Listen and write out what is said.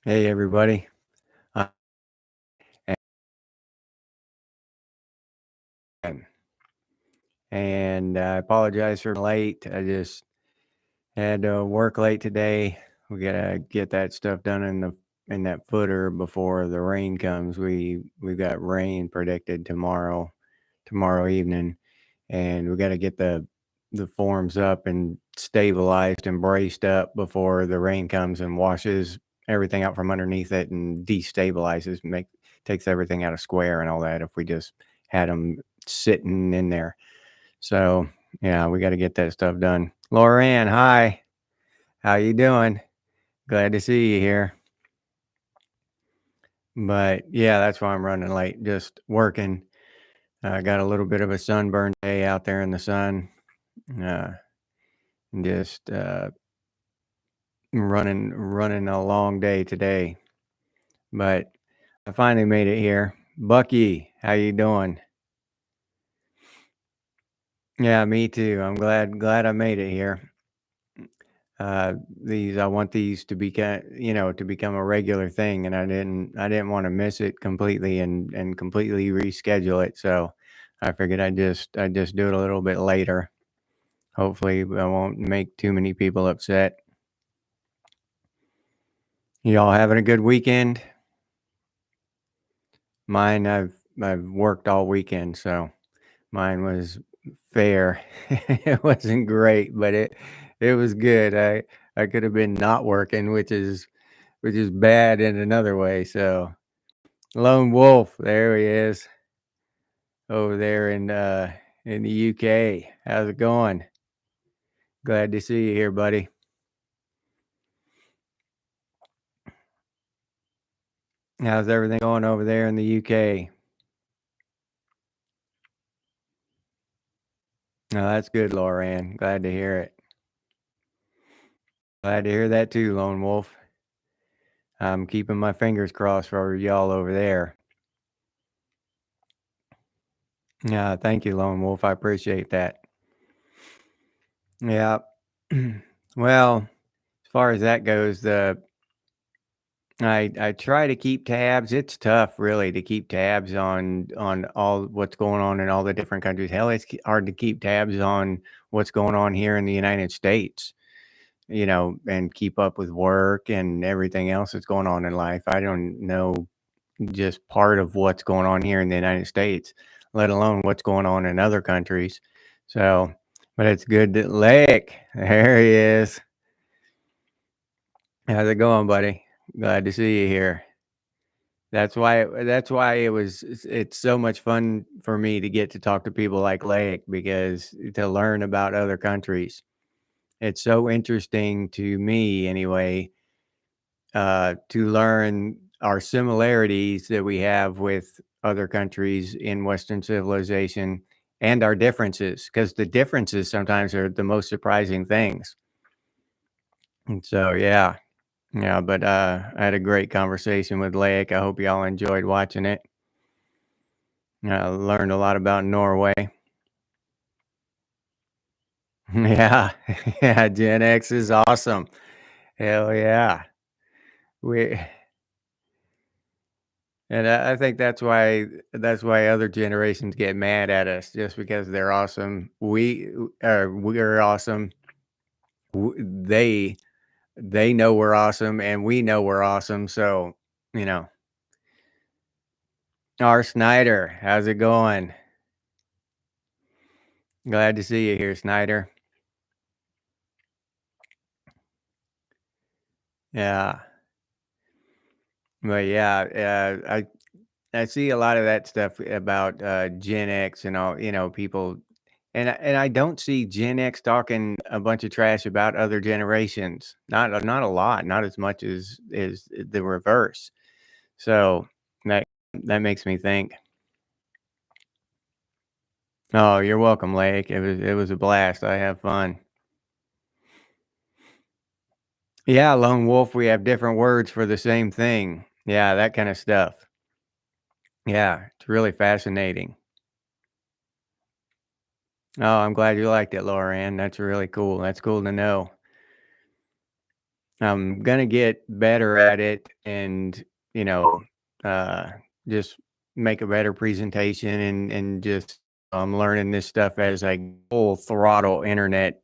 Hey everybody. Uh, and I apologize for late. I just had to work late today. We gotta get that stuff done in that footer before the rain comes. We've got rain predicted tomorrow evening, and we gotta get the forms up and stabilized and braced up before the rain comes and washes everything out from underneath it and destabilizes, takes everything out of square and all that if we just had them sitting in there. So yeah, we got to get that stuff done. Lauren, hi. How you doing? Glad to see you here. But yeah, that's why I'm running late. Just working. I got a little bit of a sunburn day out there in the sun. Uh, just running a long day today. But I finally made it here. Bucky, how you doing? Yeah, me too. I'm glad I made it here. These I want these to become a regular thing, and I didn't want to miss it completely and completely reschedule it. So I figured I'd just do it a little bit later. Hopefully, I won't make too many people upset. Y'all having a good weekend? Mine, I've worked all weekend, so mine was fair. It wasn't great, but it was good. I could have been not working, which is bad in another way. So Lone Wolf, there he is over there in the UK. How's it going? Glad to see you here, buddy. How's everything going over there in the UK? Oh, that's good, Lauren. Glad to hear it. Glad to hear that too, Lone Wolf. I'm keeping my fingers crossed for y'all over there. Yeah, thank you, Lone Wolf. I appreciate that. Yeah. Well, as far as that goes, I try to keep tabs. It's tough, really, to keep tabs on all what's going on in all the different countries. Hell, it's hard to keep tabs on what's going on here in the United States, and keep up with work and everything else that's going on in life. I don't know just part of what's going on here in the United States, let alone what's going on in other countries. So, but it's good that Lake, there he is. How's it going, buddy? Glad to see you here. That's why it's so much fun for me to get to talk to people like Lake, because to learn about other countries. It's so interesting to me anyway, to learn our similarities that we have with other countries in Western civilization and our differences, because the differences sometimes are the most surprising things. And so yeah. Yeah, but I had a great conversation with Lake. I hope y'all enjoyed watching it. Learned a lot about Norway. Yeah, yeah, Gen X is awesome. Hell yeah. We and I think that's why other generations get mad at us just because they're awesome. We're awesome. They know we're awesome, and we know we're awesome. So you know, R. Snyder, how's it going? Glad to see you here, Snyder. Yeah, but yeah, I see a lot of that stuff about Gen X and all, people, and I don't see Gen X talking a bunch of trash about other generations. Not a lot, not as much as the reverse. So that that makes me think. Oh, you're welcome, Lake. It was a blast. I have fun. Yeah, Lone Wolf. We have different words for the same thing. Yeah, that kind of stuff. Yeah, it's really fascinating. Oh, I'm glad you liked it, Laura Ann. That's really cool. That's cool to know. I'm gonna get better at it and, you know, uh, just make a better presentation and just I'm learning this stuff as I full throttle internet